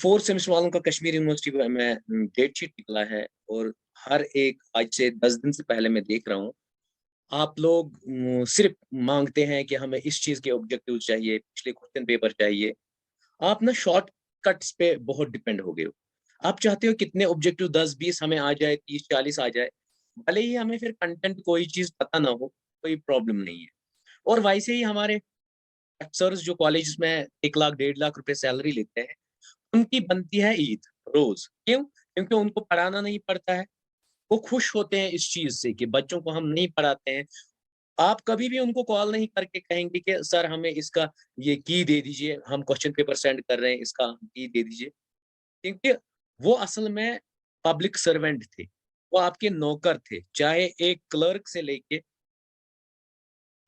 Fourth semester वालों का Kashmir university में डेट शीट निकला है और हर एक आज से 10 दिन से पहले मैं देख रहा हूँ, आप लोग सिर्फ़ माँगते हैं कि हमें इस चीज़ के ऑब्जेक्टिव्स चाहिए, पिछले क्वेश्चन पेपर चाहिए। आप ना शॉर्टकट्स पे बहुत डिपेंड हो गए हो। आप चाहते हो कितने ऑब्जेक्टिव 10-20 हमें आ जाए, 30-40 आ जाए। भले ही हमें फिर कंटेंट कोई चीज़ पता ना हो, कोई प्रॉब्लम नहीं है। और वैसे ही हमारे लेक्चरर्स जो कॉलेजेस में 1 लाख, 1.5 लाख रुपए सैलरी लेते हैं, उनकी बनती है ईद रोज़। क्यों? क्योंकि उनको पढ़ाना नहीं पड़ता है। वो खुश होते हैं इस चीज़ से कि बच्चों को हम नहीं पढ़ाते हैं। आप कभी भी उनको कॉल नहीं करके कहेंगे कि सर हमें इसका ये की दे दीजिए, हम क्वेश्चन पेपर सेंड कर रहे हैं, इसका की दे दीजिए। क्योंकि वो असल में पब्लिक सर्वेंट थे। वो आपके नौकर थे, चाहे एक क्लर्क से लेके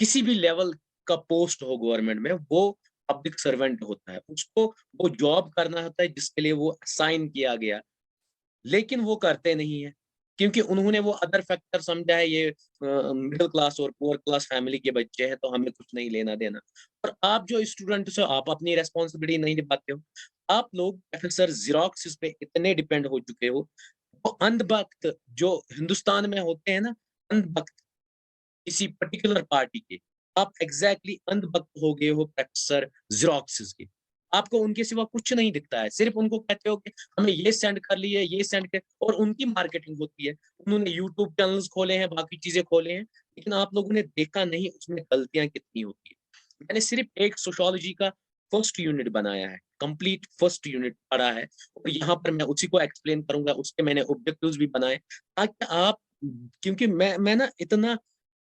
किसी भी लेवल का पोस्ट हो गवर्नमेंट में, वो पब्लिक सर्वेंट होता है। उसको वो जॉब करना होता है जिसके लिए वो असाइन किया गया। लेकिन वो करते नहीं हैं, क्योंकि उन्होंने वो अदर फैक्टर समझा है ये मिडल क्लास और पुअर क्लास फैमिली के बच्चे हैं, तो हमें कुछ नहीं लेना-देना। और आप जो स्टूडेंट्स हो, आप अपनी रिस्पॉन्सिबिलिटी नहीं निभाते हो। आप लोग प्रोफेसर ज़ेरॉक्स पे इतने डिपेंड हो चुके हो, वो अंधभक्त जो हिंदुस्तान में होते हैं ना, अंधभक्त किसी पर्टिकुलर पार्टी के, आप एग्ज़ैक्टली अंधभक्त हो गए हो प्रोफेसर ज़ेरॉक्स के। आपको उनके सिवा कुछ नहीं दिखता है, सिर्फ़ उनको कहते हो कि हमें ये सेंड कर लिए, ये सेंड कर और उनकी मार्केटिंग होती है। उन्होंने यूट्यूब चैनल्स खोले हैं, बाकी चीज़ें खोले हैं, लेकिन आप लोगों ने देखा नहीं उसमें गलतियाँ कितनी होती हैं। मैंने सिर्फ़ एक सोशियोलॉजी का फर्स्ट यूनिट बनाया है, कंप्लीट फर्स्ट यूनिट पढ़ा है और यहाँ पर मैं उसी को एक्सप्लेन करूँगा, उसके मैंने ऑब्जेक्टिव्स भी बनाए ताकि आप क्योंकि मैं ना इतना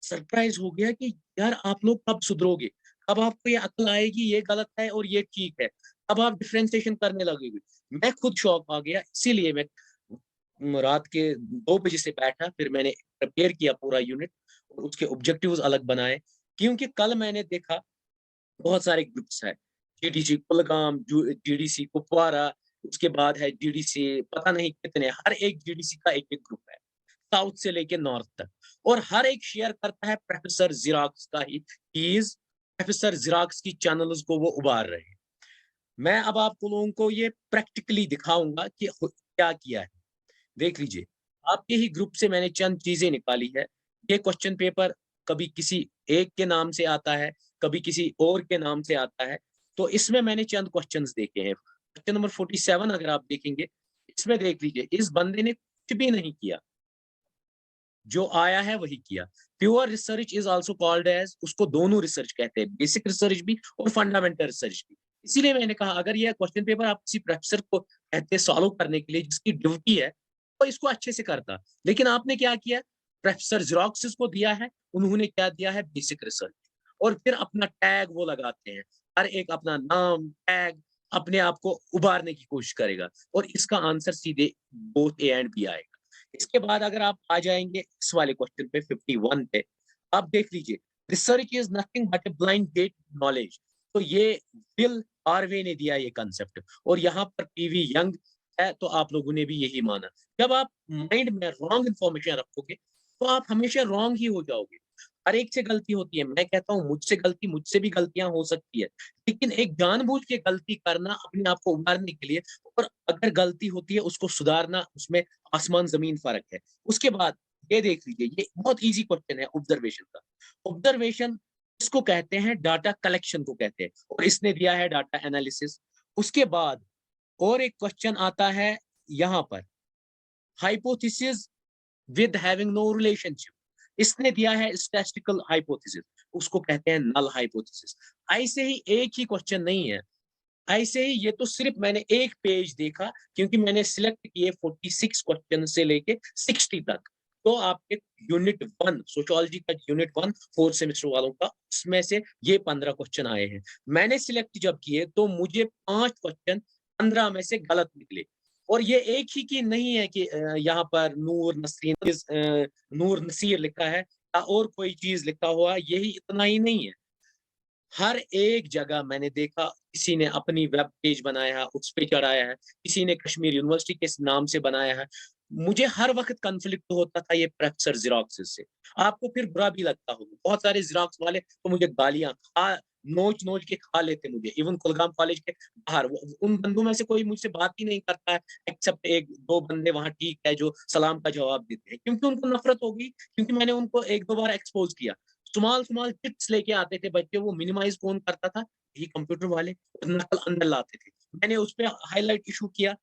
सरप्राइज़ हो गया कि यार आप लोग कब सुधरोगे? कब आपको ये अक्ल आएगी ये गलत है और ये ठीक है? कब आप डिफरेंशिएशन करने लगोगे? मैं खुद शॉक आ गया इसीलिए मैं रात के 2 बजे से बैठा फिर मैंने प्रिपेयर किया पूरा यूनिट और उसके ऑब्जेक्टिव्स अलग बनाए। क्योंकि कल मैंने देखा बहुत सारे ग्रुप्स हैं। जीडीसी कुलगाम, जीडीसी कुपवारा, उसके बाद है जीडीसी पता नहीं कितने, हर एक जीडीसी का एक-एक ग्रुप है। साउथ से लेके नॉर्थ तक और हर एक शेयर करता है प्रोफेसर ज़ेरॉक्स का ही चीज़, प्रोफेसर ज़ेरॉक्स की चैनल्स को वो उबार रहे हैं। मैं अब आप लोगों को ये प्रैक्टिकली दिखाऊँगा कि क्या किया है। देख लीजिए, आपके ही ग्रुप से मैंने चंद चीज़ें निकाली है। ये क्वेश्चन पेपर कभी किसी एक के नाम से आता है, कभी किसी और के नाम से आता है। तो इसमें मैंने चंद क्वेश्चन्स देखे हैं। क्वेश्चन नंबर 47 अगर आप देखेंगे, इसमें देख लीजिए, इस बंदे ने कुछ भी नहीं किया। जो आया है वही किया। Pure research is also called as उसको दोनों रिसर्च कहते हैं, बेसिक रिसर्च भी और फंडामेंटल रिसर्च भी। इसीलिए मैंने कहा अगर ये क्वेश्चन पेपर आप किसी प्रोफेसर को कहते सॉल्व करने के लिए जिसकी ड्यूटी है, तो इसको अच्छे से करता। लेकिन आपने क्या किया? प्रोफेसर ज़ेरॉक्सिस को दिया है, उन्होंने क्या दिया है? बेसिक रिसर्च और फिर अपना टैग वो लगाते हैं। हर एक अपना नाम, टैग अपने आप को उभारने की कोशिश करेगा और इसका आंसर सीधे बोथ ए एंड बी आएगा। इसके बाद अगर आप आ जाएँगे इस वाले क्वेश्चन पे 51 पे, आप देख लीजिए, research is nothing but a blind get knowledge. तो ये बिल हार्वे ने दिया ये कांसेप्ट और यहाँ पर पीवी यंग है, तो आप लोगों ने भी यही माना। जब आप माइंड में रॉन्ग इन्फॉर्मेशन रखोगे, तो आप हमेशा रॉन्ग ही हो जाओगे। हर एक से गलती होती है, मैं कहता हूँ मुझसे भी गलतियाँ हो सकती है, लेकिन एक जानबूझ के गलती करना अपने आप को उभारने के लिए और अगर गलती होती है उसको सुधारना उसमें आसमान-ज़मीन फ़र्क है। उसके बाद ये देख लीजिए, ये बहुत ईज़ी क्वेश्चन है ऑब्जर्वेशन का। ऑब्जर्वेशन इसको कहते हैं डाटा कलेक्शन को कहते हैं और इसने दिया है डाटा एनालिसिस। उसके बाद और एक क्वेश्चन आता है यहाँ पर, hypothesis with having no relationship. इसने दिया है स्टैटिस्टिकल हाइपोथेसिस, उसको कहते हैं नल हाइपोथेसिस। ऐसे ही एक ही क्वेश्चन नहीं है, ऐसे ही ये तो सिर्फ मैंने एक पेज देखा क्योंकि मैंने सिलेक्ट किए 46 क्वेश्चन से लेके 60 तक। तो आपके यूनिट 1 सोशियोलॉजी का यूनिट 1 4th सेमेस्टर वालों का उसमें से ये 15 क्वेश्चन आए हैं। मैंने सिलेक्ट जब किए तो मुझे 5 क्वेश्चन 15 में से गलत निकले और ये एक ही की नहीं है कि यहाँ पर नूर नसीर लिखा है या और कोई चीज़ लिखा हुआ, यही इतना ही नहीं है। हर एक जगह मैंने देखा किसी ने अपनी वेब पेज बनाया है, उस पे चढ़ाया है, किसी ने कश्मीर यूनिवर्सिटी के नाम से बनाया है। मुझे हर वक़्त कॉन्फ्लिक्ट होता था ये प्रोफेसर ज़ेरॉक्स से। आपको फिर बुरा भी लगता होगा। बहुत सारे ज़ेरॉक्स वाले तो मुझे गालियाँ नोच-नोच के खा लेते मुझे। इवन कुलगाम कॉलेज के बाहर वो उन बंदों में से कोई मुझसे बात ही नहीं करता है, एक्सेप्ट 1-2 बंदे वहाँ ठीक है जो सलाम का जवाब देते हैं। क्योंकि उनको नफ़रत हो गई, क्योंकि मैंने उनको 1-2 बार एक्सपोज़ किया। स्मॉल-स्मॉल टिप्स लेके आते थे बच्चे, वो मिनिमाइज़ कौन करता था? यही कंप्यूटर वाले, नकल अंदर लाते थे। मैंने उसपे हाइलाइट इश्यू किया,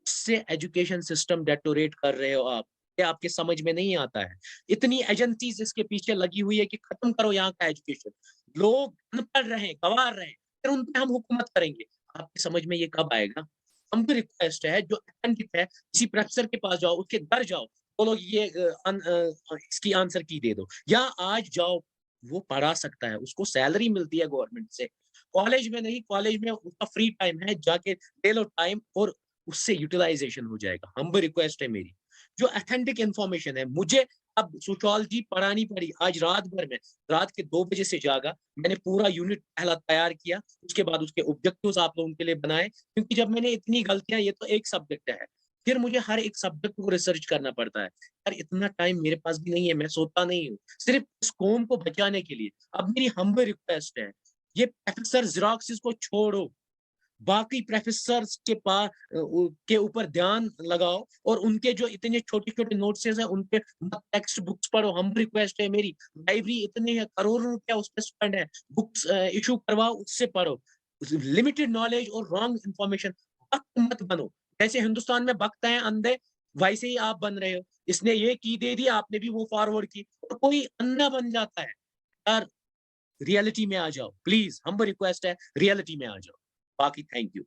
उससे एजुकेशन सिस्टम डेटोरेट कर रहे हो आप। ये आपके समझ में नहीं आता है। इतनी एजेंसीज़ इसके पीछे लगी हुई है कि खत्म करो यहाँ का एजुकेशन। लोग अनपढ़ रहें, गँवार रहें, फिर उन पे हम हुकूमत करेंगे। आपकी समझ में ये कब आएगा? हम्बल रिक्वेस्ट है, जो अथेंटिक है, किसी प्रोफ़ेसर के पास जाओ, उसके घर जाओ, बोलो ये इसकी आंसर की दे दो या आज जाओ, वो पढ़ा सकता है, उसको सैलरी मिलती है गवर्नमेंट से। कॉलेज में नहीं, कॉलेज में उसका फ्री टाइम है, जाके ले लो टाइम और उससे यूटिलाइज़ेशन हो जाएगा। हम्बल रिक्वेस्ट है मेरी। जो ऑथेंटिक इन्फॉर्मेशन है, मुझे अब सोशियोलॉजी पढ़ानी पड़ी। आज रात भर में, रात के 2 बजे से जागा, मैंने पूरा यूनिट पहला तैयार किया, उसके बाद उसके ऑब्जेक्टिव्स आप लोगों के लिए बनाए, क्योंकि जब मैंने इतनी गलतियाँ, ये तो एक सब्जेक्ट है, फिर मुझे हर एक सब्जेक्ट को रिसर्च करना पड़ता है। यार इतना टाइम मेरे पास भी नहीं है, मैं सोता नहीं हूँ, सिर्फ़ इस कौम को बचाने के लिए। अब मेरी हम्बल रिक्वेस्ट है, ये प्रोफेसर ज़ेरॉक्स को छोड़ो। बाकी प्रोफेसर्स के ऊपर ध्यान लगाओ और उनके जो इतने छोटे-छोटे नोट्सेस हैं, उन पे मत टेक्स्ट बुक्स पढ़ो। हम्बल रिक्वेस्ट है मेरी। लाइब्रेरी इतने हैं, करोड़ों रुपया उस पे स्पेंड है। बुक्स इश्यू करवाओ, उससे पढ़ो। लिमिटेड नॉलेज और रॉन्ग इन्फॉर्मेशन वक़्त मत बनो। जैसे हिंदुस्तान में वक़्त हैं अंधे, वैसे ही आप बन रहे हो। इसने ये की दे दी, आपने भी वो फॉरवर्ड की और कोई अंधा बन जाता है। यार रियलिटी में आ जाओ, प्लीज़ हम्बल रिक्वेस्ट है, रियलिटी में आ जाओ। बाकी थैंक यू।